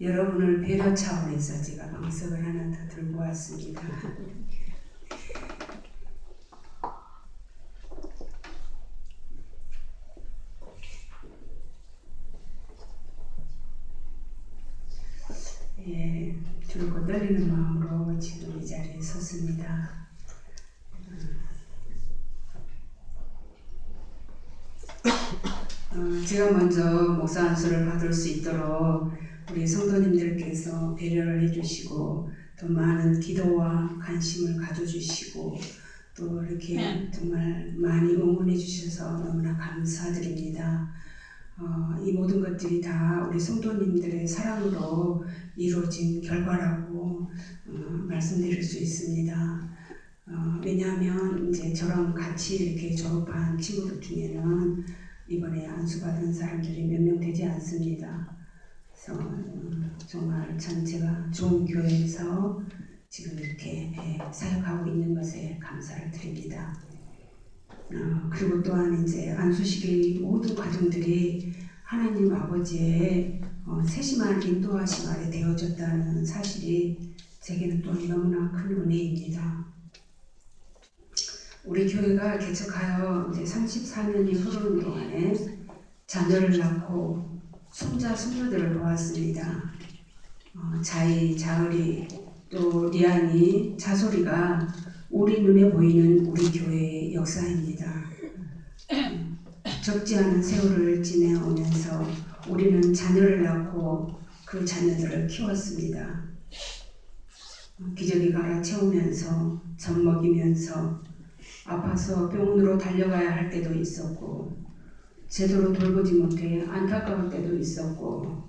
여러분을 배려 차원에서 제가 방석을 하나 더 들고 왔습니다. 예, 줄곧 떨리는 마음으로 지금 이 자리에 섰습니다. 제가 먼저 목사 안수를 받을 수 있도록 우리 성도님들께서 배려를 해주시고 또 많은 기도와 관심을 가져주시고 또 이렇게 정말 많이 응원해 주셔서 너무나 감사드립니다. 이 모든 것들이 다 우리 성도님들의 사랑으로 이루어진 결과라고 말씀드릴 수 있습니다. 왜냐하면 이제 저랑 같이 이렇게 졸업한 친구들 중에는 이번에 안수받은 사람들이 몇 명 되지 않습니다. 그래서 정말 참 제가 좋은 교회에서 지금 이렇게 사역하고 있는 것에 감사를 드립니다. 그리고 또한 이제 안수식의 모든 과정들이 하나님 아버지의 세심한 인도하심 아래 되어졌다는 사실이 제게는 또 너무나 큰 은혜입니다. 우리 교회가 개척하여 이제 34년이 흐르는 동안에 자녀를 낳고 손자, 손녀들을 보았습니다. 자이, 자을이, 또 리안이, 자소리가 우리 눈에 보이는 우리 교회의 역사입니다. 적지 않은 세월을 지내오면서 우리는 자녀를 낳고 그 자녀들을 키웠습니다. 기저귀 갈아 채우면서 젖 먹이면서 아파서 병원으로 달려가야 할 때도 있었고 제대로 돌보지 못해 안타까울 때도 있었고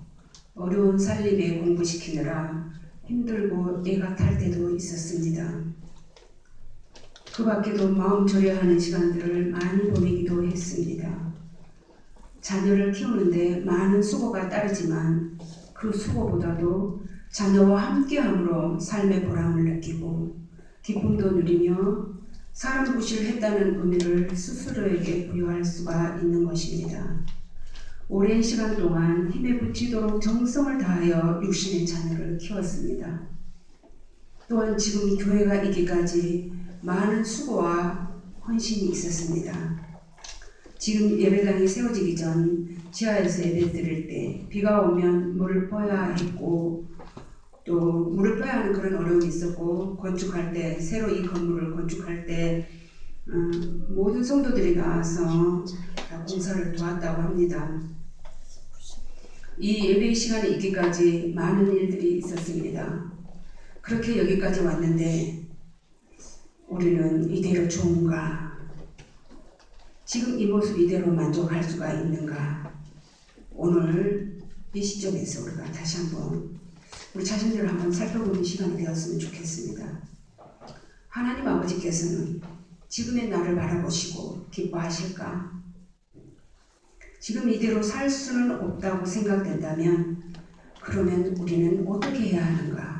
어려운 살림에 공부시키느라 힘들고 애가 탈 때도 있었습니다. 그 밖에도 마음 졸여하는 시간들을 많이 보내기도 했습니다. 자녀를 키우는데 많은 수고가 따르지만 그 수고보다도 자녀와 함께함으로 삶의 보람을 느끼고 기쁨도 누리며 사람 구실을 했다는 의미를 스스로에게 부여할 수가 있는 것입니다. 오랜 시간 동안 힘에 부치도록 정성을 다하여 육신의 자녀를 키웠습니다. 또한 지금 교회가 있기까지 많은 수고와 헌신이 있었습니다. 지금 예배당이 세워지기 전 지하에서 예배 드릴 때 비가 오면 물을 퍼야 했고 또 물을 빼야 하는 그런 어려움이 있었고 건축할 때 새로 이 건물을 건축할 때 모든 성도들이 나와서 다 공사를 도왔다고 합니다. 이 예배 시간이 있기까지 많은 일들이 있었습니다. 그렇게 여기까지 왔는데 우리는 이대로 좋은가? 지금 이 모습 이대로 만족할 수가 있는가? 오늘 이 시점에서 우리가 다시 한번 우리 자신들을 한번 살펴보는 시간이 되었으면 좋겠습니다. 하나님 아버지께서는 지금의 나를 바라보시고 기뻐하실까? 지금 이대로 살 수는 없다고 생각된다면 그러면 우리는 어떻게 해야 하는가?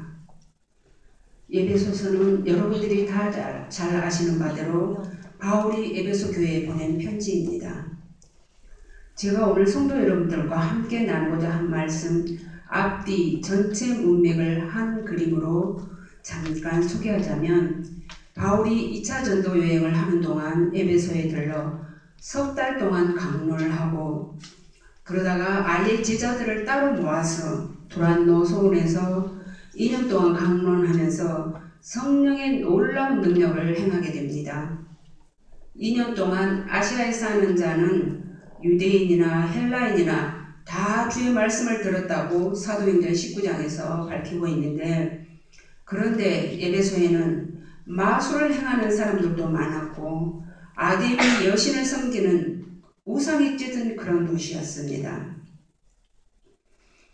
에베소서는 여러분들이 다 잘 아시는 바대로 바울이 에베소 교회에 보낸 편지입니다. 제가 오늘 성도 여러분들과 함께 나누고자 한 말씀 앞뒤 전체 문맥을 한 그림으로 잠깐 소개하자면 바울이 2차 전도 여행을 하는 동안 에베소에 들러 석 달 동안 강론을 하고 그러다가 아예 제자들을 따로 모아서 두란노 소원에서 2년 동안 강론하면서 성령의 놀라운 능력을 행하게 됩니다. 2년 동안 아시아에 사는 자는 유대인이나 헬라인이나 다 주의 말씀을 들었다고 사도행전 19장에서 밝히고 있는데 그런데 에베소에는 마술을 행하는 사람들도 많았고 아데미 여신을 섬기는 우상이 찢은 그런 도시였습니다.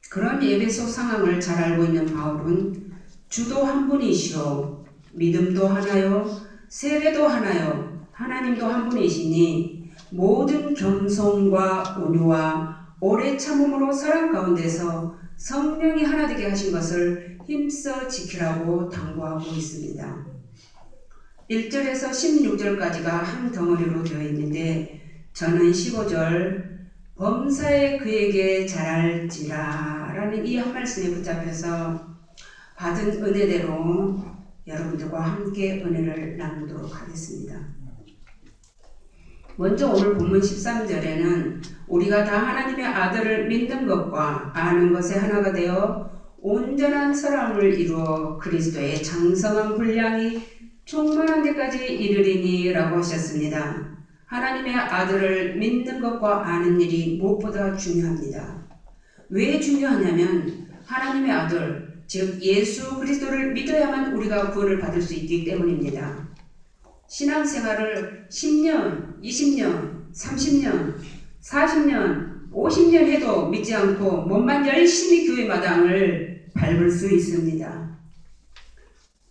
그런 에베소 상황을 잘 알고 있는 바울은 주도 한 분이시오 믿음도 하나요 세례도 하나요 하나님도 한 분이시니 모든 겸손과 온유와 오래 참음으로 사랑 가운데서 성령이 하나 되게 하신 것을 힘써 지키라고 당부하고 있습니다. 1절에서 16절까지가 한 덩어리로 되어 있는데 저는 15절 범사에 그에게 잘할지라 라는 이 한 말씀에 붙잡혀서 받은 은혜대로 여러분들과 함께 은혜를 나누도록 하겠습니다. 먼저 오늘 본문 13절에는 우리가 다 하나님의 아들을 믿는 것과 아는 것에 하나가 되어 온전한 사랑을 이루어 그리스도의 장성한 분량이 충만한 데까지 이르리니 라고 하셨습니다. 하나님의 아들을 믿는 것과 아는 일이 무엇보다 중요합니다. 왜 중요하냐면 하나님의 아들, 즉 예수 그리스도를 믿어야만 우리가 구원을 받을 수 있기 때문입니다. 신앙생활을 10년, 20년, 30년, 40년, 50년 해도 믿지 않고 몸만 열심히 교회 마당을 밟을 수 있습니다.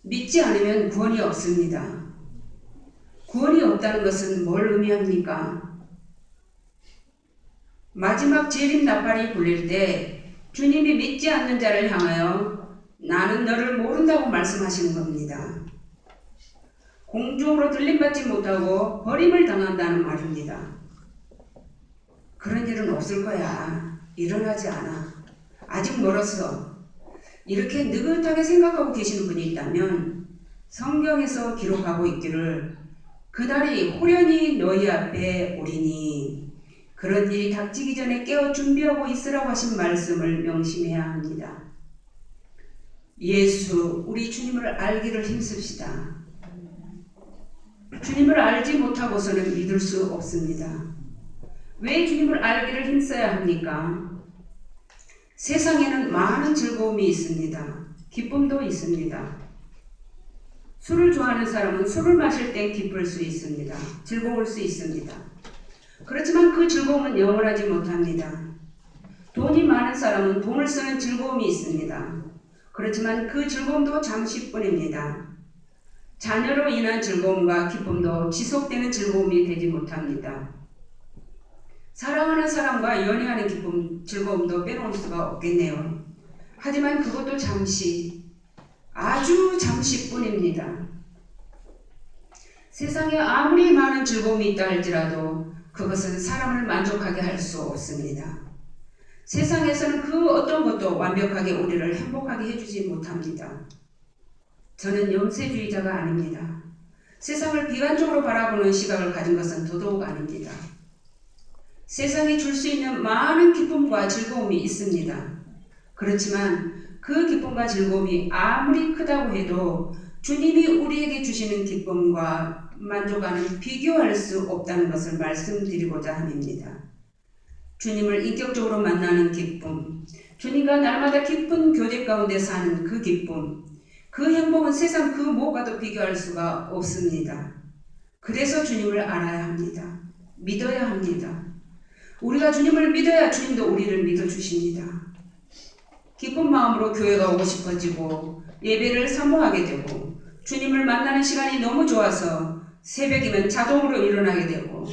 믿지 않으면 구원이 없습니다. 구원이 없다는 것은 뭘 의미합니까? 마지막 재림 나팔이 불릴 때 주님이 믿지 않는 자를 향하여 나는 너를 모른다고 말씀하시는 겁니다. 공중으로 들림받지 못하고 버림을 당한다는 말입니다. 그런 일은 없을 거야. 일어나지 않아. 아직 멀었어. 이렇게 느긋하게 생각하고 계시는 분이 있다면 성경에서 기록하고 있기를 그날이 호련히 너희 앞에 오리니 그런 일이 닥치기 전에 깨어 준비하고 있으라고 하신 말씀을 명심해야 합니다. 예수, 우리 주님을 알기를 힘씁시다. 주님을 알지 못하고서는 믿을 수 없습니다. 왜 주님을 알기를 힘써야 합니까? 세상에는 많은 즐거움이 있습니다. 기쁨도 있습니다. 술을 좋아하는 사람은 술을 마실 때 기쁠 수 있습니다. 즐거울 수 있습니다. 그렇지만 그 즐거움은 영원하지 못합니다. 돈이 많은 사람은 돈을 쓰는 즐거움이 있습니다. 그렇지만 그 즐거움도 잠시뿐입니다. 자녀로 인한 즐거움과 기쁨도 지속되는 즐거움이 되지 못합니다. 사랑하는 사람과 연애하는 기쁨, 즐거움도 빼놓을 수가 없겠네요. 하지만 그것도 잠시, 아주 잠시뿐입니다. 세상에 아무리 많은 즐거움이 있다 할지라도 그것은 사람을 만족하게 할 수 없습니다. 세상에서는 그 어떤 것도 완벽하게 우리를 행복하게 해주지 못합니다. 저는 염세주의자가 아닙니다. 세상을 비관적으로 바라보는 시각을 가진 것은 더더욱 아닙니다. 세상이 줄 수 있는 많은 기쁨과 즐거움이 있습니다. 그렇지만 그 기쁨과 즐거움이 아무리 크다고 해도 주님이 우리에게 주시는 기쁨과 만족감은 비교할 수 없다는 것을 말씀드리고자 합니다. 주님을 인격적으로 만나는 기쁨, 주님과 날마다 기쁜 교제 가운데 사는 그 기쁨, 그 행복은 세상 그 무엇과도 비교할 수가 없습니다. 그래서 주님을 알아야 합니다. 믿어야 합니다. 우리가 주님을 믿어야 주님도 우리를 믿어주십니다. 기쁜 마음으로 교회가 오고 싶어지고 예배를 사모하게 되고 주님을 만나는 시간이 너무 좋아서 새벽이면 자동으로 일어나게 되고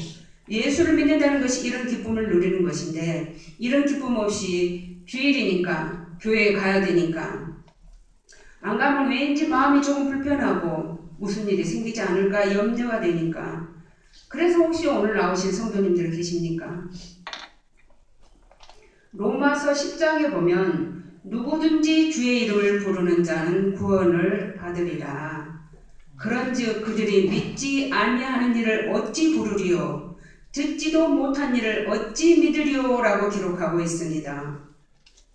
예수를 믿는다는 것이 이런 기쁨을 누리는 것인데 이런 기쁨 없이 주일이니까 교회에 가야 되니까 안 가면 왠지 마음이 조금 불편하고 무슨 일이 생기지 않을까 염려가 되니까 그래서 혹시 오늘 나오신 성도님들 계십니까? 로마서 10장에 보면 누구든지 주의 이름을 부르는 자는 구원을 받으리라. 그런즉 그들이 믿지 아니하는 일을 어찌 부르리요 듣지도 못한 일을 어찌 믿으리요 라고 기록하고 있습니다.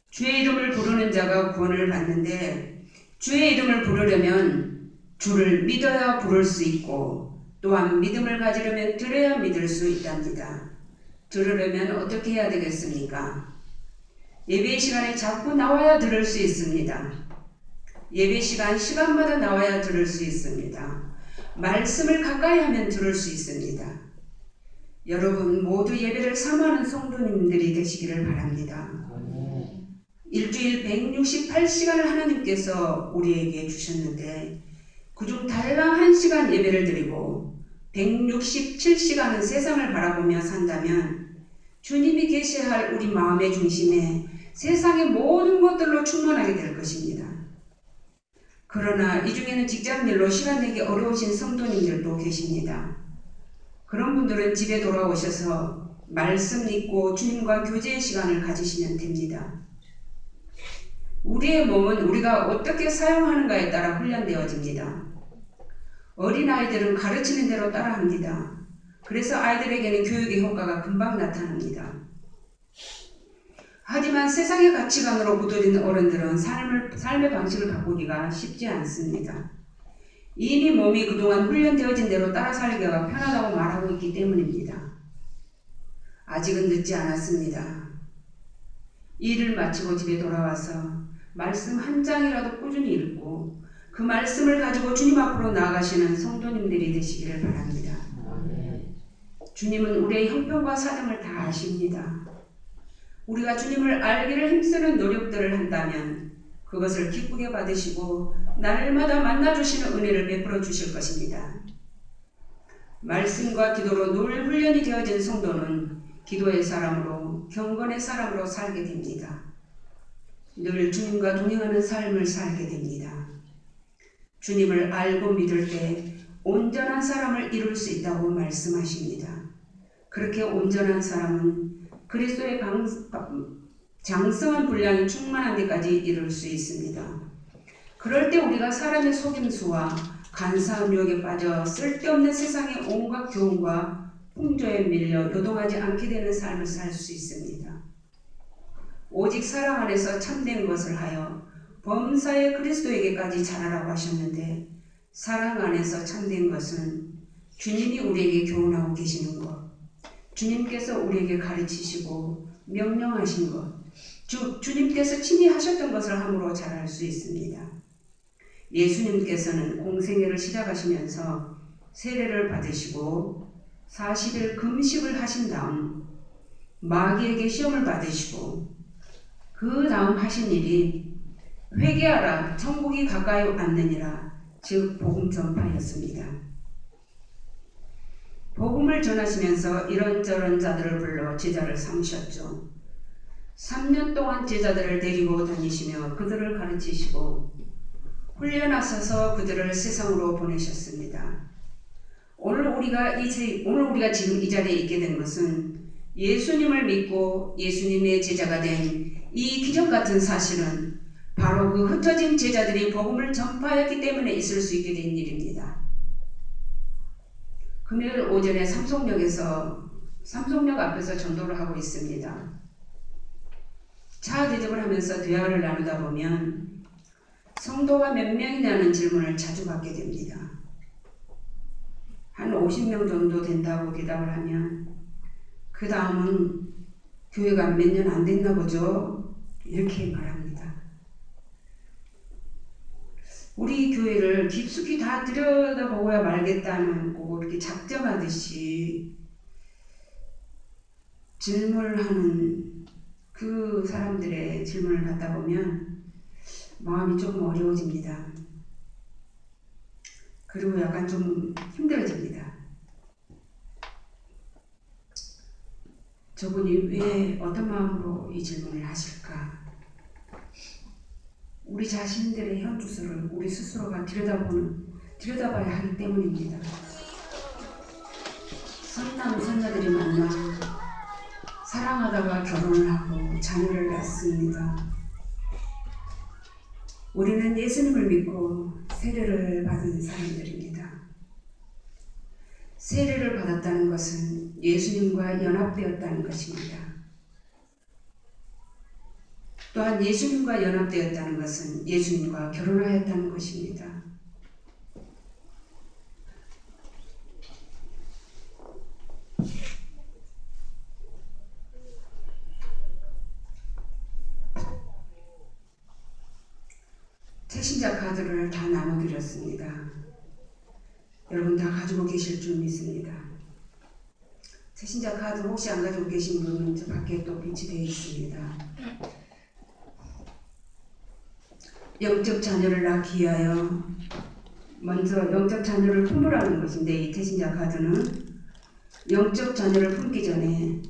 주의 이름을 부르는 자가 구원을 받는데 주의 이름을 부르려면 주를 믿어야 부를 수 있고 또한 믿음을 가지려면 들어야 믿을 수 있답니다. 들으려면 어떻게 해야 되겠습니까? 예배 시간에 자꾸 나와야 들을 수 있습니다. 예배 시간마다 나와야 들을 수 있습니다. 말씀을 가까이 하면 들을 수 있습니다. 여러분 모두 예배를 사모하는 성도님들이 되시기를 바랍니다. 일주일 168시간을 하나님께서 우리에게 주셨는데 그중 달랑 1시간 예배를 드리고 167시간은 세상을 바라보며 산다면 주님이 계셔야 할 우리 마음의 중심에 세상의 모든 것들로 충만하게 될 것입니다. 그러나 이 중에는 직장일로 시간 내기 어려우신 성도님들도 계십니다. 그런 분들은 집에 돌아오셔서 말씀 읽고 주님과 교제의 시간을 가지시면 됩니다. 우리의 몸은 우리가 어떻게 사용하는가에 따라 훈련되어집니다. 어린아이들은 가르치는 대로 따라합니다. 그래서 아이들에게는 교육의 효과가 금방 나타납니다. 하지만 세상의 가치관으로 굳어진 어른들은 삶의 방식을 바꾸기가 쉽지 않습니다. 이미 몸이 그동안 훈련되어진 대로 따라 살기가 편하다고 말하고 있기 때문입니다. 아직은 늦지 않았습니다. 일을 마치고 집에 돌아와서 말씀 한 장이라도 꾸준히 읽고 그 말씀을 가지고 주님 앞으로 나아가시는 성도님들이 되시기를 바랍니다. 주님은 우리의 형편과 사정을 다 아십니다. 우리가 주님을 알기를 힘쓰는 노력들을 한다면 그것을 기쁘게 받으시고 날마다 만나주시는 은혜를 베풀어 주실 것입니다. 말씀과 기도로 늘 훈련이 되어진 성도는 기도의 사람으로 경건의 사람으로 살게 됩니다. 늘 주님과 동행하는 삶을 살게 됩니다. 주님을 알고 믿을 때 온전한 사람을 이룰 수 있다고 말씀하십니다. 그렇게 온전한 사람은 그리스도의 장성한 분량이 충만한 데까지 이룰 수 있습니다. 그럴 때 우리가 사람의 속임수와 간사한 유혹에 빠져 쓸데없는 세상의 온갖 교훈과 풍조에 밀려 요동하지 않게 되는 삶을 살 수 있습니다. 오직 사랑 안에서 참된 것을 하여 범사의 그리스도에게까지 자라라고 하셨는데, 사랑 안에서 참된 것은 주님이 우리에게 교훈하고 계시는 것, 주님께서 우리에게 가르치시고 명령하신 것, 주님께서 친히 하셨던 것을 함으로 자랄 수 있습니다. 예수님께서는 공생애를 시작하시면서 세례를 받으시고 40일 금식을 하신 다음 마귀에게 시험을 받으시고 그 다음 하신 일이 회개하라 천국이 가까이 왔느니라, 즉 복음 전파였습니다. 복음을 전하시면서 이런저런 자들을 불러 제자를 삼으셨죠. 3년 동안 제자들을 데리고 다니시며 그들을 가르치시고 훈련하셔서 그들을 세상으로 보내셨습니다. 오늘 우리가 지금 이 자리에 있게 된 것은 예수님을 믿고 예수님의 제자가 된 이 기적 같은 사실은 바로 그 흩어진 제자들이 복음을 전파했기 때문에 있을 수 있게 된 일입니다. 금요일 오전에 삼성역 앞에서 전도를 하고 있습니다. 차 대접을 하면서 대화를 나누다 보면 성도가 몇 명이냐는 질문을 자주 받게 됩니다. 한 50명 정도 된다고 대답을 하면 그 다음은 교회가 몇 년 안 됐나 보죠? 이렇게 말합니다. 우리 교회를 깊숙이 다 들여다보고야 말겠다는 거 이렇게 작정하듯이 질문을 하는 그 사람들의 질문을 받다 보면 마음이 조금 어려워집니다. 그리고 약간 좀 힘들어집니다. 저분이 왜 어떤 마음으로 이 질문을 하실까? 우리 자신들의 현주소를 우리 스스로가 들여다봐야 하기 때문입니다. 선남 선녀들이 만나 사랑하다가 결혼을 하고 자녀를 낳습니다. 우리는 예수님을 믿고 세례를 받은 사람들입니다. 세례를 받았다는 것은 예수님과 연합되었다는 것입니다. 또한 예수님과 연합되었다는 것은 예수님과 결혼하였다는 것입니다. 채신자 카드를 다 나눠드렸습니다. 여러분 다 가지고 계실 줄 믿습니다. 채신자 카드 혹시 안 가지고 계신 분은 저 밖에 또 비치되어 있습니다. 영적 자녀를 낳기 위하여 먼저 영적 자녀를 품으라는 것인데, 이 채신자 카드는 영적 자녀를 품기 전에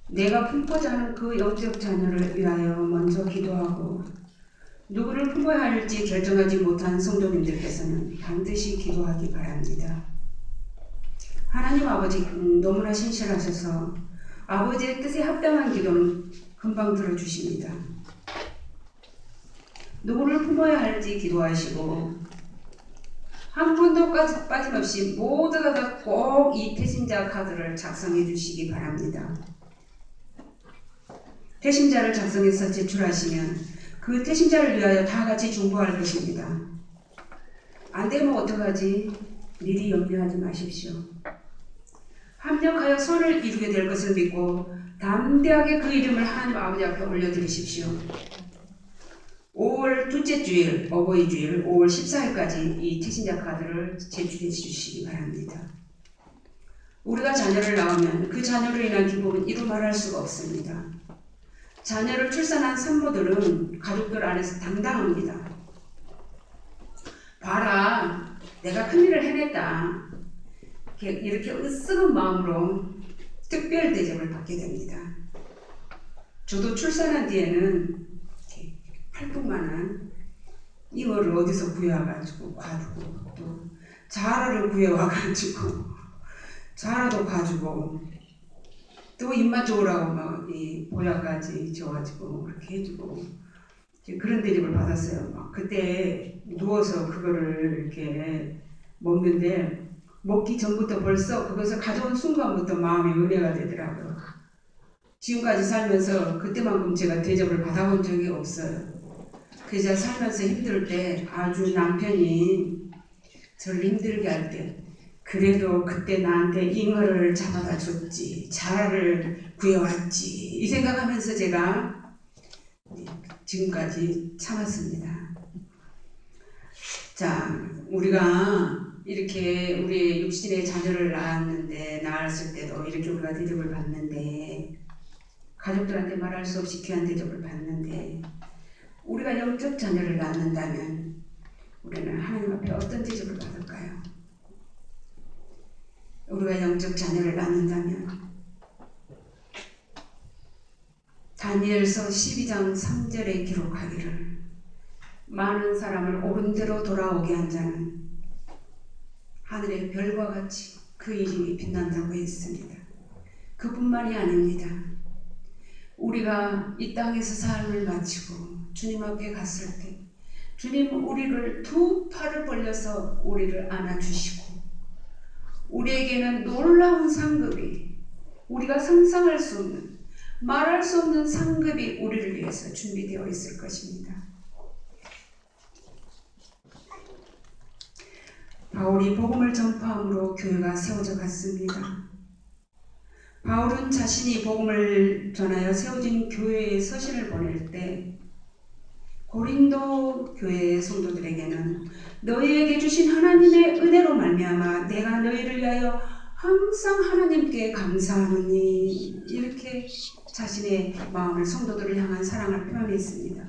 내가 품고자 하는 그 영적 자녀를 위하여 먼저 기도하고, 누구를 품어야 할지 결정하지 못한 성도님들께서는 반드시 기도하기 바랍니다. 하나님 아버지 너무나 신실하셔서 아버지의 뜻에 합당한 기도는 금방 들어주십니다. 누구를 품어야 할지 기도하시고 한 분도 빠짐없이 모두가 다 꼭 이 태신자 카드를 작성해 주시기 바랍니다. 태신자를 작성해서 제출하시면 그 태신자를 위하여 다 같이 중보할 것입니다. 안 되면 어떡하지? 미리 염려하지 마십시오. 합력하여 선을 이루게 될 것을 믿고 담대하게 그 이름을 하나님 아버지 앞에 올려드리십시오. 5월 둘째 주일, 어버이 주일 5월 14일까지 이 태신자 카드를 제출해 주시기 바랍니다. 우리가 자녀를 낳으면 그 자녀로 인한 기쁨은 이루 말할 수가 없습니다. 자녀를 출산한 산모들은 가족들 안에서 당당합니다. 봐라, 내가 큰일을 해냈다. 이렇게 으쓱한 마음으로 특별 대접을 받게 됩니다. 저도 출산한 뒤에는 팔뚝만한 잉어를 어디서 구해와가지고 봐주고, 또 자라를 구해와가지고 자라도 봐주고, 또 입맛 좋으라고 막 이 보약까지 줘가지고 그렇게 해주고 그런 대접을 받았어요. 막 그때 누워서 그거를 이렇게 먹는데 먹기 전부터 벌써 그것을 가져온 순간부터 마음이 은혜가 되더라고요. 지금까지 살면서 그때만큼 제가 대접을 받아본 적이 없어요. 그래서 살면서 힘들 때 아주 남편이 저를 힘들게 할 때 그래도 그때 나한테 잉어를 잡아다 줬지, 자라를 구해왔지, 이 생각하면서 제가 지금까지 참았습니다. 자, 우리가 이렇게 우리 육신의 자녀를 낳았을 때도 이렇게 우리가 대접을 받는데, 가족들한테 말할 수 없이 귀한 대접을 받는데, 우리가 영적 자녀를 낳는다면 우리는 하나님 앞에 어떤 대접을 받을까요? 우리가 영적 자녀를 낳는다면 다니엘서 12장 3절에 기록하기를 많은 사람을 옳은 대로 돌아오게 한 자는 하늘의 별과 같이 그 이름이 빛난다고 했습니다. 그뿐만이 아닙니다. 우리가 이 땅에서 삶을 마치고 주님 앞에 갔을 때 주님 우리를 두 팔을 벌려서 우리를 안아주시고 우리에게는 놀라운 상급이, 우리가 상상할 수 없는, 말할 수 없는 상급이 우리를 위해서 준비되어 있을 것입니다. 바울이 복음을 전파함으로 교회가 세워져 갔습니다. 바울은 자신이 복음을 전하여 세워진 교회에 서신을 보낼 때 고린도 교회의 성도들에게는 너희에게 주신 하나님의 은혜로 말미암아 내가 너희를 위하여 항상 하나님께 감사하노니, 이렇게 자신의 마음을 성도들을 향한 사랑을 표현했습니다.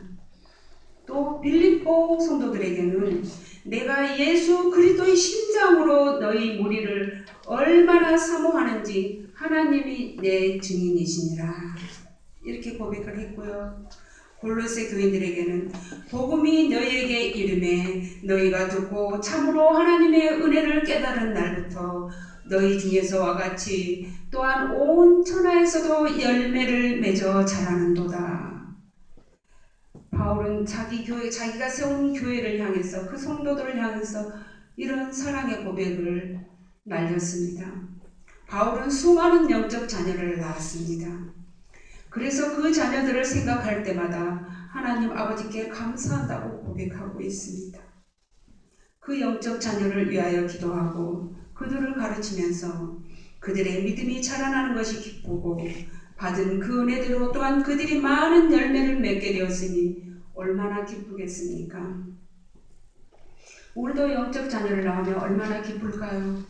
또 빌립보 성도들에게는 내가 예수 그리스도의 심장으로 너희 무리를 얼마나 사모하는지 하나님이 내 증인이시니라, 이렇게 고백을 했고요. 골로새 교인들에게는 복음이 너희에게 이름에 너희가 듣고 참으로 하나님의 은혜를 깨달은 날부터 너희 중에서와 같이 또한 온 천하에서도 열매를 맺어 자라는도다. 바울은 자기 교회, 자기가 세운 교회를 향해서, 그 성도들을 향해서 이런 사랑의 고백을 날렸습니다. 바울은 수많은 영적 자녀를 낳았습니다. 그래서 그 자녀들을 생각할 때마다 하나님 아버지께 감사한다고 고백하고 있습니다. 그 영적 자녀를 위하여 기도하고 그들을 가르치면서 그들의 믿음이 자라나는 것이 기쁘고 받은 그 은혜대로 또한 그들이 많은 열매를 맺게 되었으니 얼마나 기쁘겠습니까? 우리도 영적 자녀를 낳으면 얼마나 기쁠까요?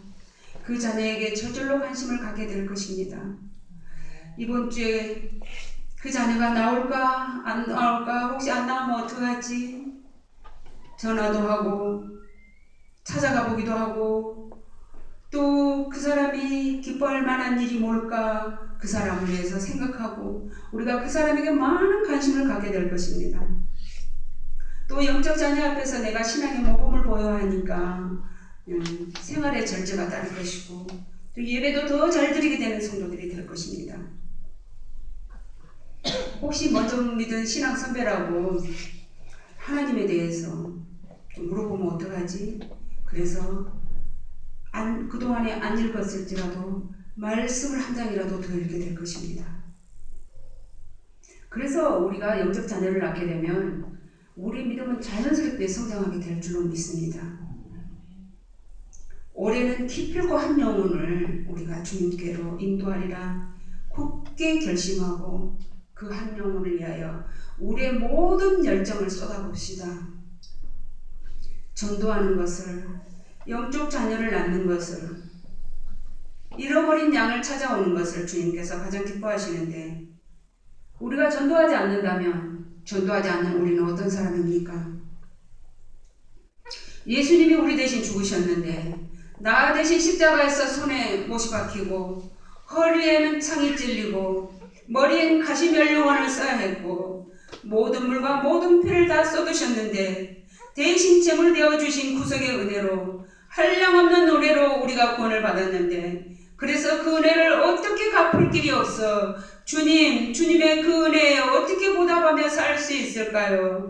그 자녀에게 저절로 관심을 갖게 될 것입니다. 이번 주에 그 자녀가 나올까 안 나올까, 혹시 안 나오면 어떡하지? 전화도 하고 찾아가 보기도 하고, 또 그 사람이 기뻐할 만한 일이 뭘까, 그 사람을 위해서 생각하고 우리가 그 사람에게 많은 관심을 갖게 될 것입니다. 또 영적 자녀 앞에서 내가 신앙의 모범을 보여야 하니까 생활의 절제가 따를 것이고 또 예배도 더 잘 드리게 되는 성도들이 될 것입니다. 혹시 먼저 믿은 신앙 선배라고 하나님에 대해서 좀 물어보면 어떡하지? 그래서 그동안에 안 읽었을지라도 말씀을 한 장이라도 더 읽게 될 것입니다. 그래서 우리가 영적 자녀를 낳게 되면 우리 믿음은 자연스럽게 성장하게 될 줄로 믿습니다. 올해는 기필코 한 영혼을 우리가 주님께로 인도하리라 굳게 결심하고 그 한 영혼을 위하여 우리의 모든 열정을 쏟아봅시다. 전도하는 것을, 영적 자녀를 낳는 것을, 잃어버린 양을 찾아오는 것을 주님께서 가장 기뻐하시는데, 우리가 전도하지 않는다면 전도하지 않는 우리는 어떤 사람입니까? 예수님이 우리 대신 죽으셨는데 나 대신 십자가에서 손에 못이 박히고 허리에는 창이 찔리고 머리엔 가시면류관을 써야 했고 모든 물과 모든 피를 다 쏟으셨는데 대신 제물 되어주신 구속의 은혜로 한량없는 노래로 우리가 구원을 받았는데, 그래서 그 은혜를 어떻게 갚을 길이 없어 주님의 그 은혜에 어떻게 보답하며 살 수 있을까요?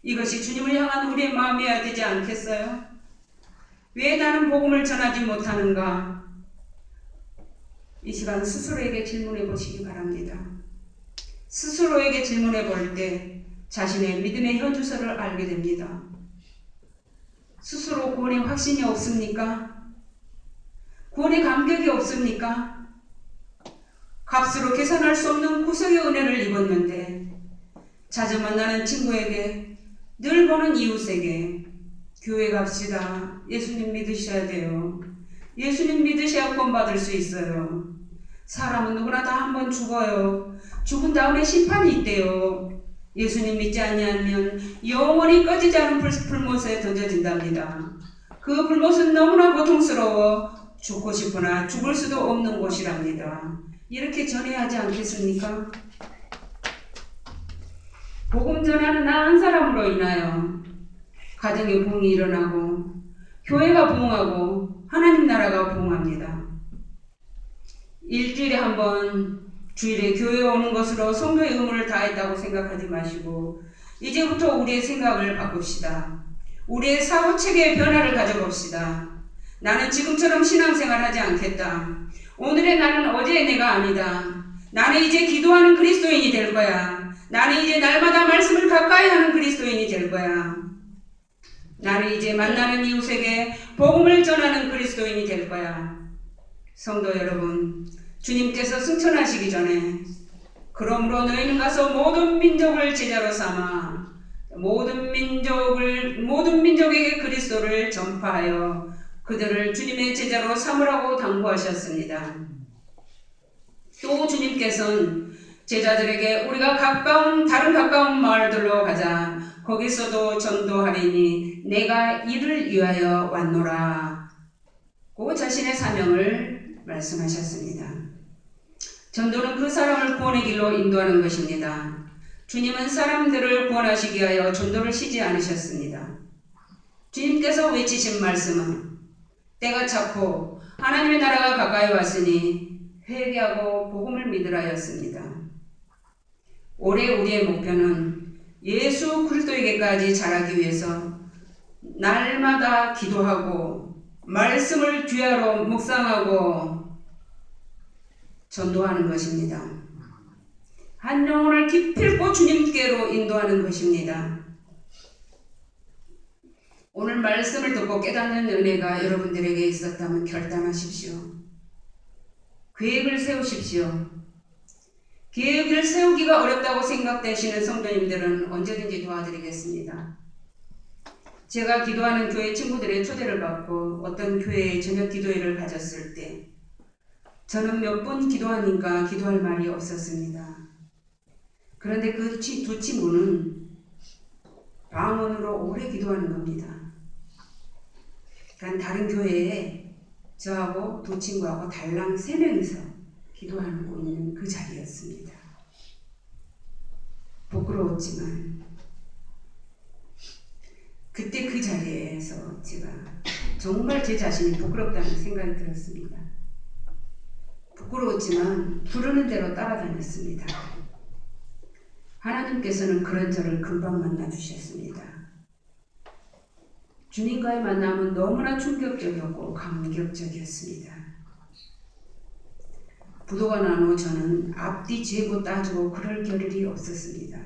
이것이 주님을 향한 우리의 마음이어야 되지 않겠어요? 왜 나는 복음을 전하지 못하는가? 이 시간 스스로에게 질문해 보시기 바랍니다. 스스로에게 질문해 볼 때 자신의 믿음의 현주소를 알게 됩니다. 스스로 구원의 확신이 없습니까? 구원의 감격이 없습니까? 값으로 계산할 수 없는 구속의 은혜를 입었는데 자주 만나는 친구에게, 늘 보는 이웃에게 교회 갑시다. 예수님 믿으셔야 돼요. 예수님 믿으셔야 구원 받을 수 있어요. 사람은 누구나 다 한 번 죽어요. 죽은 다음에 심판이 있대요. 예수님 믿지 아니하면 영원히 꺼지지 않은 불못에 던져진답니다. 그 불못은 너무나 고통스러워 죽고 싶으나 죽을 수도 없는 곳이랍니다. 이렇게 전해야 하지 않겠습니까? 복음 전하는 나 한 사람으로 인하여 가정의 부흥이 일어나고 교회가 부흥하고 하나님 나라가 부흥합니다. 일주일에 한 번 주일에 교회에 오는 것으로 성도의 의무를 다했다고 생각하지 마시고 이제부터 우리의 생각을 바꿉시다. 우리의 사고체계의 변화를 가져봅시다. 나는 지금처럼 신앙생활하지 않겠다. 오늘의 나는 어제의 내가 아니다. 나는 이제 기도하는 그리스도인이 될 거야. 나는 이제 날마다 말씀을 가까이 하는 그리스도인이 될 거야. 나는 이제 만나는 이웃에게 복음을 전하는 그리스도인이 될 거야. 성도 여러분, 주님께서 승천하시기 전에 그러므로 너희는 가서 모든 민족을 제자로 삼아 모든 민족에게 그리스도를 전파하여 그들을 주님의 제자로 삼으라고 당부하셨습니다. 또 주님께서는 제자들에게 우리가 다른 가까운 마을들로 가자. 거기서도 전도하리니 내가 이를 위하여 왔노라. 고 자신의 사명을 말씀하셨습니다. 전도는 그 사람을 구원의 길로 인도하는 것입니다. 주님은 사람들을 구원하시기 위하여 전도를 쉬지 않으셨습니다. 주님께서 외치신 말씀은 때가 찼고 하나님의 나라가 가까이 왔으니 회개하고 복음을 믿으라였습니다. 올해 우리의 목표는 예수 그리스도에게까지 자라기 위해서 날마다 기도하고 말씀을 주야로 묵상하고 전도하는 것입니다. 한 영혼을 기필코 주님께로 인도하는 것입니다. 오늘 말씀을 듣고 깨닫는 은혜가 여러분들에게 있었다면 결단하십시오. 계획을 세우십시오. 계획을 세우기가 어렵다고 생각되시는 성도님들은 언제든지 도와드리겠습니다. 제가 기도하는 교회 친구들의 초대를 받고 어떤 교회에 저녁 기도회를 가졌을 때 저는 몇 번 기도하니까 기도할 말이 없었습니다. 그런데 그 두 친구는 방언으로 오래 기도하는 겁니다. 그러니까 다른 교회에 저하고 두 친구하고 달랑 3명이서 기도하고 있는 그 자리였습니다. 부끄러웠지만 그때 그 자리에서 제가 정말 제 자신이 부끄럽다는 생각이 들었습니다. 부끄러웠지만 부르는 대로 따라다녔습니다. 하나님께서는 그런 저를 금방 만나주셨습니다. 주님과의 만남은 너무나 충격적이었고 감격적이었습니다. 부도가 난 후 저는 앞뒤 재고 따지고 그럴 겨를이 없었습니다.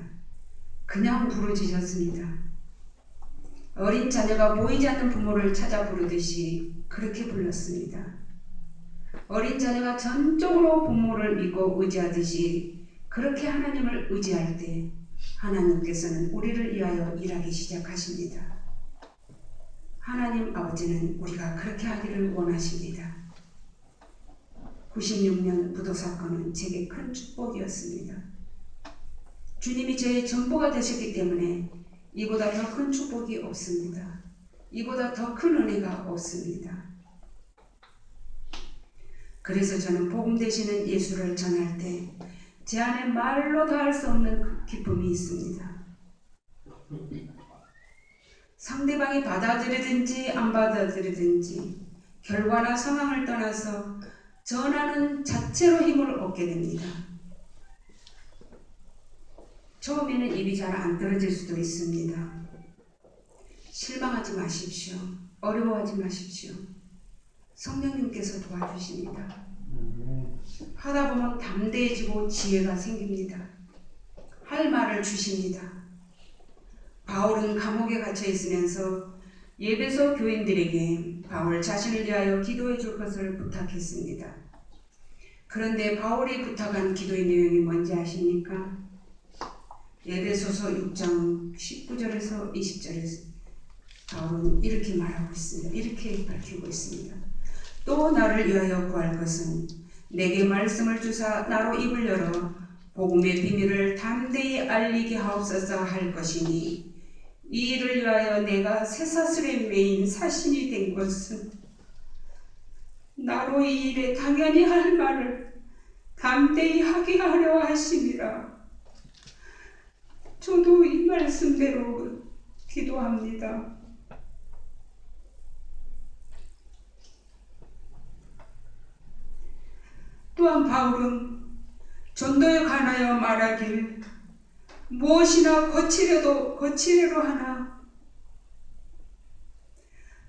그냥 부르짖었습니다. 어린 자녀가 보이지 않는 부모를 찾아 부르듯이 그렇게 불렀습니다. 어린 자녀가 전적으로 부모를 믿고 의지하듯이 그렇게 하나님을 의지할 때 하나님께서는 우리를 위하여 일하기 시작하십니다. 하나님 아버지는 우리가 그렇게 하기를 원하십니다. 96년 부도 사건은 제게 큰 축복이었습니다. 주님이 저의 전부가 되셨기 때문에 이보다 더 큰 축복이 없습니다. 이보다 더 큰 은혜가 없습니다. 그래서 저는 복음 되시는 예수를 전할 때 제 안에 말로 다할 수 없는 기쁨이 있습니다. 상대방이 받아들이든지 안 받아들이든지 결과나 상황을 떠나서 전하는 자체로 힘을 얻게 됩니다. 처음에는 입이 잘 안 떨어질 수도 있습니다. 실망하지 마십시오. 어려워하지 마십시오. 성령님께서 도와주십니다. 하다 보면 담대해지고 지혜가 생깁니다. 할 말을 주십니다. 바울은 감옥에 갇혀 있으면서 예배소 교인들에게 바울 자신을 위하여 기도해 줄 것을 부탁했습니다. 그런데 바울이 부탁한 기도의 내용이 뭔지 아십니까? 예배소서 6장 19절에서 20절에서 바울은 이렇게 말하고 있습니다. 이렇게 밝히고 있습니다. 또 나를 위하여 구할 것은 내게 말씀을 주사 나로 입을 열어 복음의 비밀을 담대히 알리게 하옵소서 할 것이니 이 일을 위하여 내가 쇠사슬에 매인 사신이 된 것은 나로 이 일에 당연히 할 말을 담대히 하게 하려 하심이라. 저도 이 말씀대로 기도합니다. 또한 바울은 전도에 관하여 말하길 무엇이나 거칠애로 하나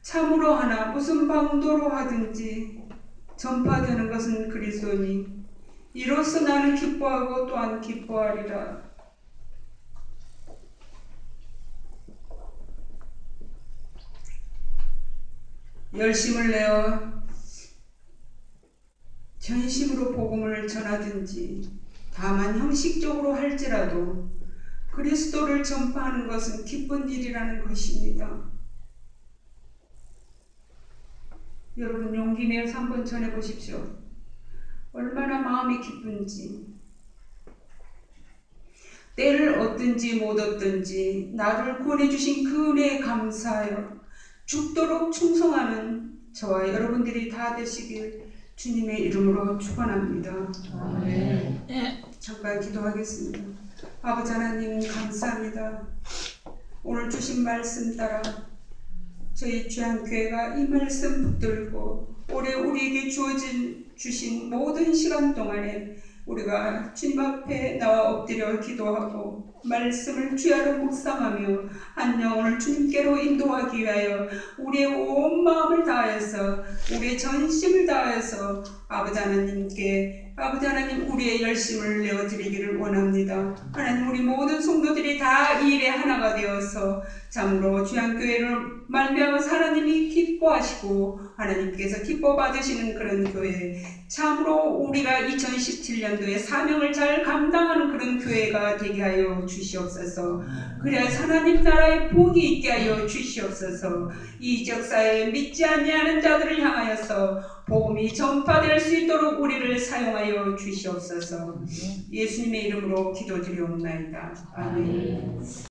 참으로 하나 무슨 방도로 하든지 전파되는 것은 그리스도니 이로써 나는 기뻐하고 또한 기뻐하리라. 열심을 내어 전심으로 복음을 전하든지 다만 형식적으로 할지라도 그리스도를 전파하는 것은 기쁜 일이라는 것입니다. 여러분 용기 내어서 한번 전해보십시오. 얼마나 마음이 기쁜지. 때를 얻든지 못 얻든지 나를 구원해주신 그 은혜에 감사하여 죽도록 충성하는 저와 여러분들이 다 되시길 주님의 이름으로 축원합니다. 아멘. 잠깐 기도하겠습니다. 아버지 하나님 감사합니다. 오늘 주신 말씀 따라 저희 귀한 교회가 이 말씀 붙들고 올해 우리에게 주신 모든 시간 동안에 우리가 주님 앞에 나와 엎드려 기도하고 말씀을 주야로 묵상하며 한 영혼을 주님께로 인도하기 위하여 우리의 온 마음을 다해서 우리의 전심을 다해서 아버지 하나님 우리의 열심을 내어드리기를 원합니다. 하나님 우리 모든 성도들이 다 이 일에 하나가 되어서 참으로 주양교회를 말미암아 하나님이 기뻐하시고 하나님께서 기뻐 받으시는 그런 교회, 참으로 우리가 2017년도에 사명을 잘 감당하는 그런 교회가 되게 하여 주시옵소서. 그래야 하나님 나라의 복이 있게 하여 주시옵소서. 이 지역사회에 믿지 아니하는 자들을 향하여서 복음이 전파될 수 있도록 우리를 사용하여 주시옵소서. 예수님의 이름으로 기도드리옵나이다. 아멘.